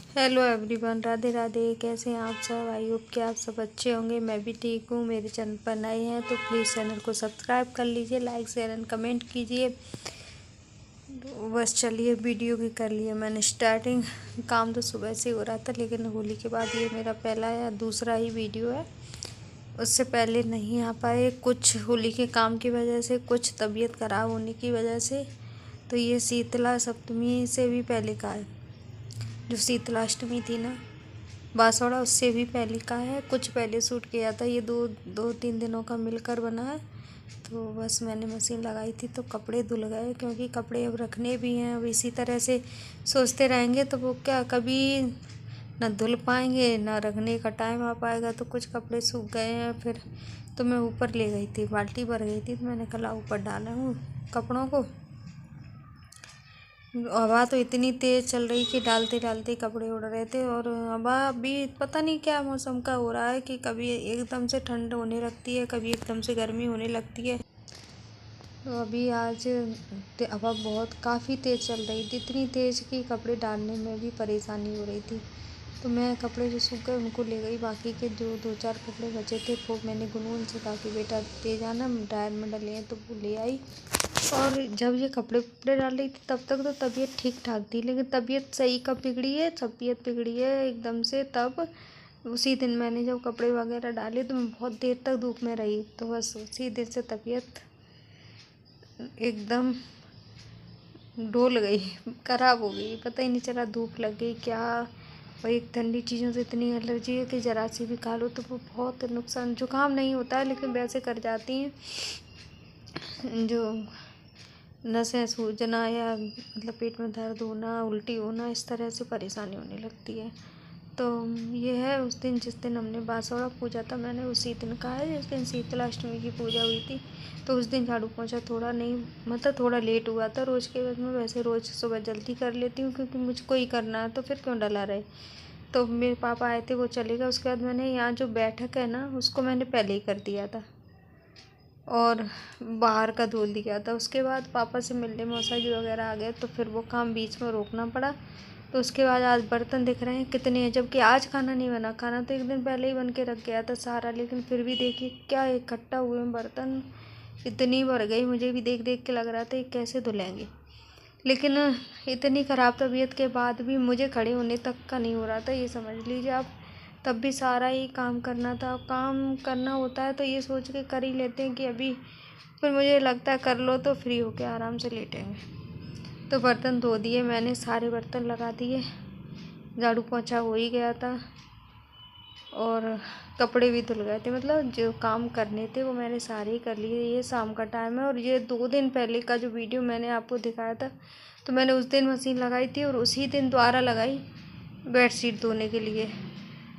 Hello everyone, Radhe Radhe. कैसे हैं आप सब? आई होप कि आप सब अच्छे होंगे। मैं भी ठीक हूँ। मेरे चैनल पर नए हैं तो प्लीज़ चैनल को सब्सक्राइब कर लीजिए, लाइक शेयर एंड कमेंट कीजिए। तो बस चलिए, वीडियो भी कर लिए मैंने स्टार्टिंग। काम तो सुबह से हो रहा था, लेकिन होली के बाद ये मेरा पहला या दूसरा ही वीडियो है। उससे पहले नहीं आ पाए, कुछ होली के काम की वजह से, कुछ तबीयत ख़राब होने की वजह से। तो ये शीतला सप्तमी से भी पहले का है, जो शीतलाष्टमी थी ना बांसवाड़ा, उससे भी पहले का है। कुछ पहले शूट किया था, ये दो तीन दिनों का मिलकर बना है। तो बस मैंने मशीन लगाई थी तो कपड़े धुल गए, क्योंकि कपड़े अब रखने भी हैं। अब इसी तरह से सोचते रहेंगे तो वो क्या कभी न धुल पाएंगे न रखने का टाइम आ पाएगा। तो कुछ कपड़े सूख गए हैं। फिर तो मैं ऊपर ले गई थी, बाल्टी भर गई थी, तो मैंने कहा ऊपर डाला हूँ कपड़ों को। हवा तो इतनी तेज़ चल रही कि डालते डालते कपड़े उड़ रहे थे। और हवा अभी पता नहीं क्या मौसम का हो रहा है कि कभी एकदम से ठंड होने लगती है, कभी एकदम से गर्मी होने लगती है। तो अभी आज हवा बहुत काफ़ी तेज़ चल रही थी, इतनी तेज़ कि कपड़े डालने में भी परेशानी हो रही थी। तो मैं कपड़े जो सूख गए उनको ले गई, बाकी के जो दो चार कपड़े बचे थे वो मैंने गुनगुन से कहा कि बेटा दे जाना, ड्रायर में डले हैं, तो वो ले आई। और जब ये कपड़े उपड़े डाल रही थी तब तक तो तबीयत ठीक ठाक थी, लेकिन तबीयत सही कब बिगड़ी है, तबीयत बिगड़ी है एकदम से तब। उसी दिन मैंने जब कपड़े वगैरह डाले तो मैं बहुत देर तक धूप में रही, तो बस उसी दिन से तबीयत एकदम डोल गई, खराब हो गई। पता ही नहीं चला धूप लग गई क्या। और एक ठंडी चीज़ों से इतनी एलर्जी है कि ज़रा सी भी खा लो तो वो बहुत नुकसान। जुकाम नहीं होता है लेकिन वैसे कर जाती हैं, जो नसें सूजना या मतलब पेट में दर्द होना, उल्टी होना, इस तरह से परेशानी होने लगती है। तो ये है उस दिन जिस दिन हमने बांसवाड़ा पूजा था, मैंने उसी दिन का है जिस दिन शीतलाष्टमी की पूजा हुई थी। तो उस दिन झाड़ू पोंछा थोड़ा नहीं, मतलब थोड़ा लेट हुआ था। रोज़ के बाद मैं वैसे रोज़ सुबह जल्दी कर लेती हूँ, क्योंकि मुझको ही करना है तो फिर क्यों डला रहे। तो मेरे पापा आए थे, वो चले गए। उसके बाद मैंने यहाँ जो बैठक है ना उसको मैंने पहले ही कर दिया था और बाहर का धुल दिया था। उसके बाद पापा से मिलने मौसा जी वगैरह आ गए, तो फिर वो काम बीच में रोकना पड़ा। तो उसके बाद आज बर्तन दिख रहे हैं कितने हैं, जबकि आज खाना नहीं बना। खाना तो एक दिन पहले ही बन के रख गया था सारा, लेकिन फिर भी देखिए क्या इकट्ठा हुए हैं बर्तन, इतनी भर गई। मुझे भी देख देख के लग रहा था ये कैसे धुलेंगे। लेकिन इतनी ख़राब तबीयत के बाद भी मुझे खड़े होने तक का नहीं हो रहा था, ये समझ लीजिए आप। तब भी सारा ही काम करना था। काम करना होता है तो ये सोच के कर ही लेते हैं कि अभी, फिर मुझे लगता है कर लो तो फ्री होके आराम से लेटेंगे। तो बर्तन धो दिए मैंने, सारे बर्तन लगा दिए, झाड़ू पोंछा हो ही गया था और कपड़े भी धुल गए थे। मतलब जो काम करने थे वो मैंने सारे ही कर लिए। ये शाम का टाइम है और ये 2 दिन पहले का जो वीडियो मैंने आपको दिखाया था, तो मैंने उस दिन मशीन लगाई थी और उसी दिन दोबारा लगाई बेडशीट धोने के लिए।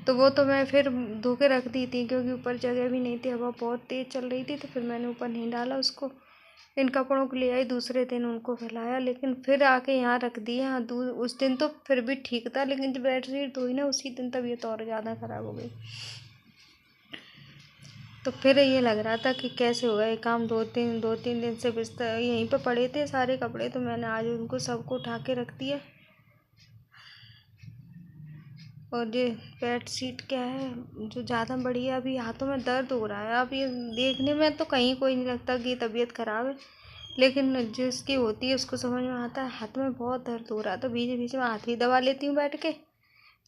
तो वो तो मैं फिर धो के रख दी थी, क्योंकि ऊपर जगह भी नहीं थी, हवा बहुत तेज़ चल रही थी, तो फिर मैंने ऊपर नहीं डाला उसको। इन कपड़ों को ले आई, दूसरे दिन उनको फैलाया, लेकिन फिर आके यहाँ रख दिए। हाँ, उस दिन तो फिर भी ठीक था, लेकिन जब बेडशीट धोई ना उसी दिन तबीयत और ज़्यादा ख़राब हो गई। तो फिर ये लग रहा था कि कैसे होगा ये काम। दो तीन दिन से बिस्तर यहीं पे पड़े थे सारे कपड़े, तो मैंने आज उनको सबको उठा के रख दिया। और ये बेडशीट क्या है जो ज़्यादा बड़ी है, अभी हाथों में दर्द हो रहा है। अब ये देखने में तो कहीं कोई नहीं लगता कि तबीयत ख़राब है, लेकिन जिसकी होती है उसको समझ में आता है। हाथ में बहुत दर्द हो रहा है, तो बीच बीच में हाथ भी दबा लेती हूँ बैठ के,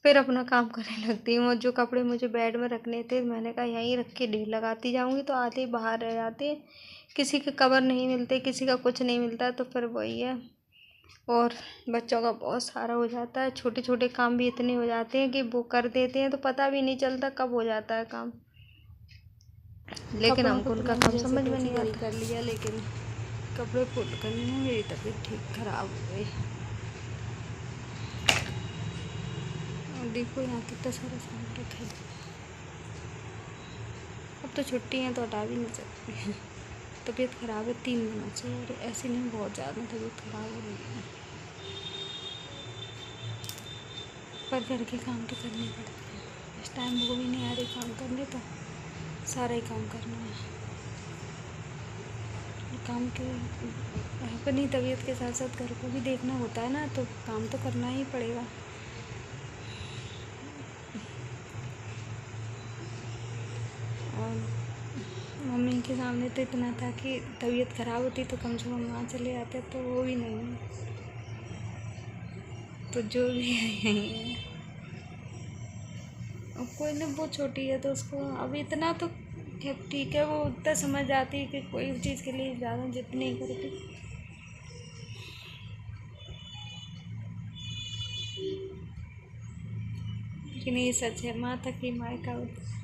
फिर अपना काम करने लगती हूँ। और जो कपड़े मुझे बेड में रखने थे, मैंने कहा यहीं रख के ढेर लगाती जाऊँगी, तो आधे बाहर रह जाते हैं, किसी के कवर नहीं मिलते, किसी का कुछ नहीं मिलता, तो फिर वही है। और बच्चों का बहुत सारा हो जाता है, छोटे छोटे काम भी इतने हो जाते हैं कि वो कर देते हैं तो पता भी नहीं चलता कब हो जाता है काम, लेकिन हमको उनका काम समझ में नहीं आता। कर लिया, लेकिन कपड़े फोल्ड करने में मेरी तबीयत ठीक खराब हो गई। और देखो यहाँ कितना सारा सामान रखा है। अब तो छुट्टी है तो हटा भी नहीं सकते। तबीयत ख़राब है 3 दिनों से, और ऐसे नहीं बहुत ज़्यादा तबीयत ख़राब हो रही है, पर घर के काम तो करने पड़ते हैं। इस टाइम वो भी नहीं आ रही काम करने, तो सारा ही काम करना है। काम के अपनी तबीयत के साथ साथ घर को भी देखना होता है ना, तो काम तो करना ही पड़ेगा। और मम्मी के सामने तो इतना था कि तबीयत ख़राब होती तो कम से कम वहाँ चले जाते, तो वो भी नहीं है। तो जो भी है यही है। अब कोई ना, वो छोटी है तो उसको अब इतना तो ठीक है, वो उतना समझ जाती है कि कोई चीज़ के लिए ज़्यादा जिद नहीं करती। लेकिन ये सच है, माँ तक ही मायका होता है।